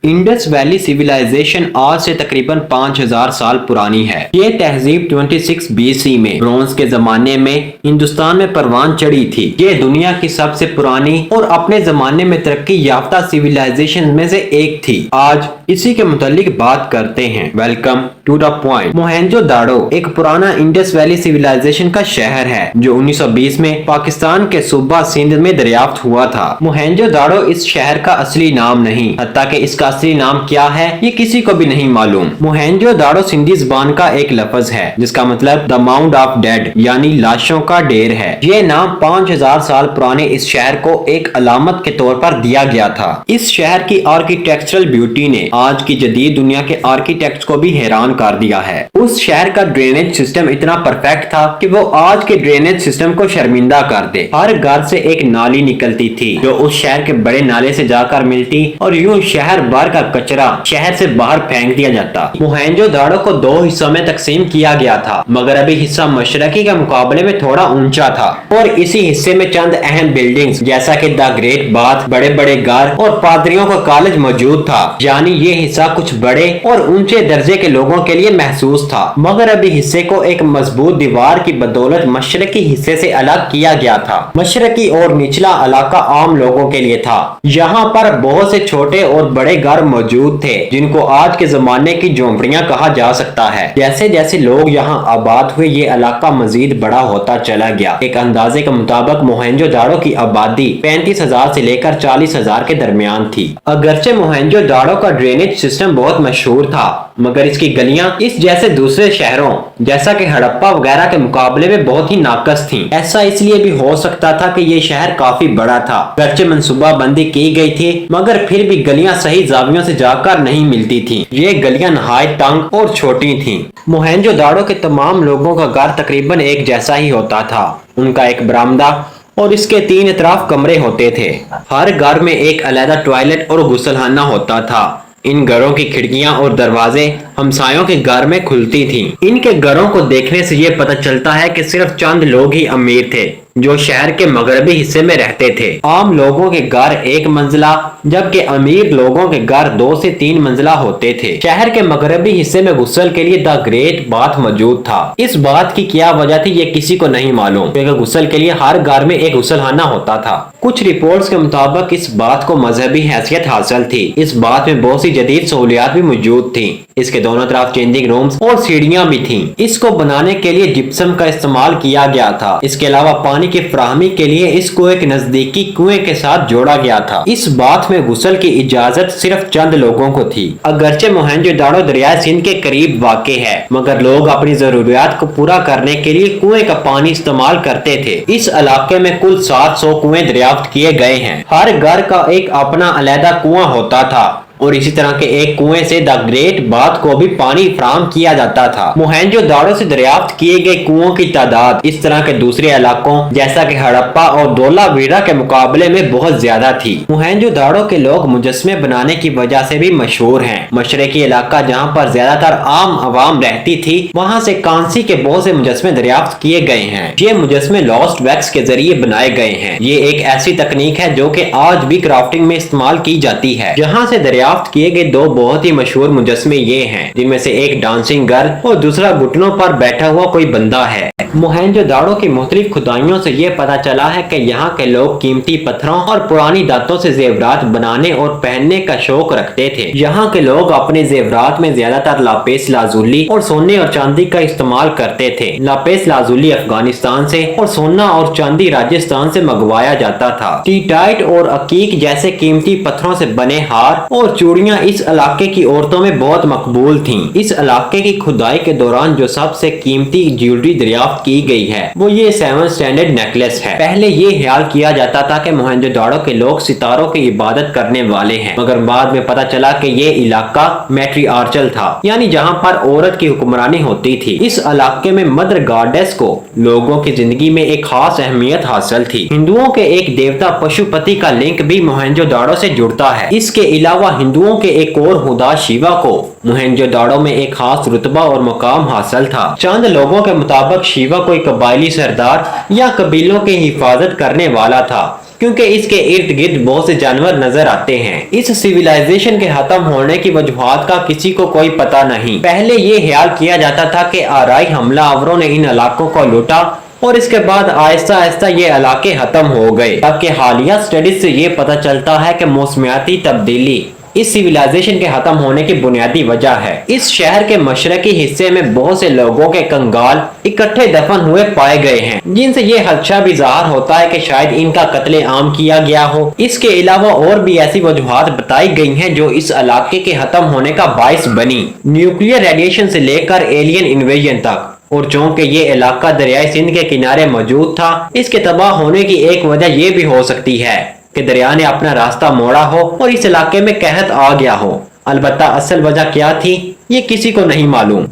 Indus valley civilisation आज से तकरीबन 5000 साल पुरानी है। ये तहजीब 26 BC में ब्रोंज के जमाने में हिंदुस्तान में परवान चढ़ी थी। ये दुनिया की सबसे पुरानी और अपने जमाने में तरक्की याफ्ता सिविलाइजेशन में से एक थी। आज इसी के मुतालिक बात करते हैं। Welcome to the point. Mohenjodaro एक पुराना इंडस वैली सिविलाइजेशन का शहर है जो 1920 में पाकिस्तान के सूबा सिंध में दरियाफ्त हुआ था। मोहनजोदाड़ो इस शहर का असली नाम नहीं, हत्ता कि इसका असली नाम क्या है ये किसी को भी नहीं मालूम। मोहनजोदाड़ो सिंधी ज़बान का एक लफ्ज है जिसका मतलब द माउंट ऑफ डेड यानी लाशों का ढेर है। ये नाम 5000 साल पुराने इस शहर को एक अलामत के तौर पर दिया गया था। इस शहर की आर्किटेक्चरल ब्यूटी ने आज की जदीद दुनिया के आर्किटेक्ट्स को भी हैरान कर दिया है। उस शहर का ड्रेनेज सिस्टम इतना परफेक्ट था कि वो आज के ड्रेनेज सिस्टम को शर्मिंदा कर दे। हर घर से एक नाली निकलती थी जो उस शहर के बड़े नाले से जाकर मिलती और यूं शहर भर का कचरा शहर से बाहर फेंक दिया जाता। मोहनजोदाड़ो को 2 हिस्सों में तकसीम किया गया था। मगरबी हिस्सा मशरकी के मुकाबले में थोड़ा ऊंचा था और इसी हिस्से में चंद अहम बिल्डिंग्स जैसा कि द ग्रेट बाथ, बड़े बड़े घर और पादरियों का कॉलेज मौजूद था। यानी ये हिस्सा कुछ बड़े और ऊंचे दर्जे के लोगों के लिए महसूस था। मगरबी हिस्से को एक मजबूत दीवार की बदौलत मशरकी हिस्से से अलग किया गया था। मशरकी और निचला इलाका आम लोगों के लिए था। यहाँ पर बहुत से छोटे और बड़े घर मौजूद थे जिनको आज के जमाने की झोंपड़ियां कहा जा सकता है। जैसे जैसे लोग यहाँ आबाद हुए ये इलाका मजीद बड़ा होता चला गया। एक अंदाजे के मुताबिक मोहनजोदाड़ो की आबादी 35,000 से लेकर 40,000 के दरमियान थी। अगरचे मोहनजोदाड़ो का ड्रेनेज सिस्टम बहुत मशहूर था मगर इसकी गलियां इस जैसे दूसरे शहरों जैसा कि हड़प्पा वगैरह के मुकाबले में बहुत ही नाकस थीं। ऐसा इसलिए भी हो सकता था कि ये शहर काफी बड़ा था। अगरचे मंसूबा बंदी की गई थी मगर फिर भी गलियां सही जावियों से जाकर नहीं मिलती थीं। ये गलियां नहायत तंग और छोटी थीं। मोहनजोदाड़ो के तमाम लोगों का घर तकरीबन एक जैसा ही होता था। उनका एक बरामदा और इसके 3 अतराफ कमरे होते थे। हर घर में एक अलग टॉयलेट और गुसलखाना होता था। इन घरों की खिड़कियां और दरवाजे हमसायों के घर में खुलती थीं। इनके घरों को देखने से ये पता चलता है कि सिर्फ चंद लोग ही अमीर थे जो शहर के मगरबी हिस्से में रहते थे। आम लोगों के घर 1 मंजिला जबकि अमीर लोगों के घर 2 से 3 मंजिला होते थे। शहर के मगरबी हिस्से में गुस्ल के लिए द ग्रेट बाथ मौजूद था। इस बात की क्या वजह थी ये किसी को नहीं मालूम क्योंकि गुस्ल के लिए हर घर में एक गुसलखाना होता था। कुछ रिपोर्ट्स के मुताबिक इस बात को मजहबी हैसियत हासिल थी। इस बात में बहुत सी जदीद सहूलियात भी मौजूद थी। इसके दोनों तरफ चेंजिंग रूम्स और सीढ़ियां भी थीं। इसको बनाने के लिए जिप्सम का इस्तेमाल किया गया था। इसके अलावा पानी की फराहमी के लिए इसको एक नजदीकी कुएं के साथ जोड़ा गया था। इस बात में गुस्ल की इजाजत सिर्फ चंद लोगों को थी। अगरचे मोहनजोदाड़ो दरिया सिंध के करीब वाक़े है मगर लोग अपनी जरूरियात को पूरा करने के लिए कुएं का पानी इस्तेमाल करते थे। इस इलाके में कुल 700 कुएं दरियाफ्त किए गए हैं। हर घर का एक अपना अलहदा कुआं होता था और इसी तरह के एक कुएं से द ग्रेट बाथ को भी पानी फराहम किया जाता था। मोहनजोदाड़ो से दरियाफ्त किए गए कुओं की तादाद इस तरह के दूसरे इलाकों जैसा कि हड़प्पा और धोलावीरा के मुकाबले में बहुत ज्यादा थी। मोहनजोदाड़ो के लोग मुजस्मे बनाने की वजह से भी मशहूर हैं। मशरकी इलाका जहाँ पर ज्यादातर आम आवाम रहती थी वहाँ से कांसी के बहुत से मुजस्मे दरियाफ्त किए गए हैं। ये मुजस्मे लॉस्ट वैक्स के जरिए बनाए गए हैं। ये एक ऐसी तकनीक है जो कि आज भी क्राफ्टिंग में इस्तेमाल की जाती है। जहाँ से दरियाफ्त किए गए 2 बहुत ही मशहूर मुजस्मे ये हैं जिनमें से एक डांसिंग गर्ल और दूसरा घुटनों पर बैठा हुआ कोई बंदा है। मोहनजोदाड़ो की मुख्तलिफ खुदाइयों से ये पता चला है कि यहाँ के लोग कीमती पत्थरों और पुरानी धातों से जेवरात बनाने और पहनने का शौक रखते थे। यहाँ के लोग अपने जेवरात में ज्यादातर लापेस लाजुली और सोने और चांदी का इस्तेमाल करते थे। लापेस लाजुली अफगानिस्तान से और सोना और चांदी राजस्थान से मंगवाया जाता था। टीटाइट और अकीक जैसे कीमती पत्थरों से बने हार और चूड़ियां इस इलाके की औरतों में बहुत मकबूल थीं। इस इलाके की खुदाई के दौरान जो सबसे कीमती ज्वेलरी दरियाफ्त की गई है वो ये 7 स्टैंडर्ड नेकलेस है। पहले ये ख्याल किया जाता था कि मोहनजोदाड़ो के लोग सितारों की इबादत करने वाले हैं मगर बाद में पता चला कि ये इलाका मैट्रिआर्चल था यानी जहाँ पर औरत की हुक्मरानी होती थी। इस इलाके में मदर गॉडेस को लोगों की जिंदगी में एक खास अहमियत हासिल थी। हिंदुओं के एक देवता पशुपति का लिंक भी मोहनजोदाड़ो से जुड़ता है। इसके अलावा हिंदुओं के एक और खुदा शिवा को मोहनजोदाड़ो में एक खास रुतबा और मुकाम हासिल था। चंद लोगों के मुताबिक शिवा कोई कबायली सरदार या कबीलों की हिफाजत करने वाला था क्योंकि इसके इर्द गिर्द बहुत से जानवर नजर आते हैं। इस सिविलाइजेशन के खत्म होने की वजूहात का किसी को कोई पता नहीं। पहले ये ख्याल किया जाता था कि आराई हमलावरों ने इन इलाकों को लूटा और इसके बाद आहिस्ता आहिस्ता ये इलाके खत्म हो गए। जबकि हालिया स्टडीज से ये पता चलता है कि मौसमियाती तब्दीली इस सिविलाइजेशन के खत्म होने की बुनियादी वजह है। इस शहर के मशरकी हिस्से में बहुत से लोगों के कंगाल इकट्ठे दफन हुए पाए गए हैं, जिनसे ये खदशा भी ज़ाहिर होता है कि शायद इनका कत्ले आम किया गया हो। इसके अलावा और भी ऐसी वजूहात बताई गई हैं जो इस इलाके के खत्म होने का बाइस बनी। न्यूक्लियर रेडिएशन से लेकर एलियन इन्वेजन तक। और चूंकि ये इलाका दरियाई सिंध के किनारे मौजूद था, इसके तबाह होने की एक वजह यह भी हो सकती है कि दरिया ने अपना रास्ता मोड़ा हो और इस इलाके में कहत आ गया हो। अलबत्ता असल वजह क्या थी ये किसी को नहीं मालूम।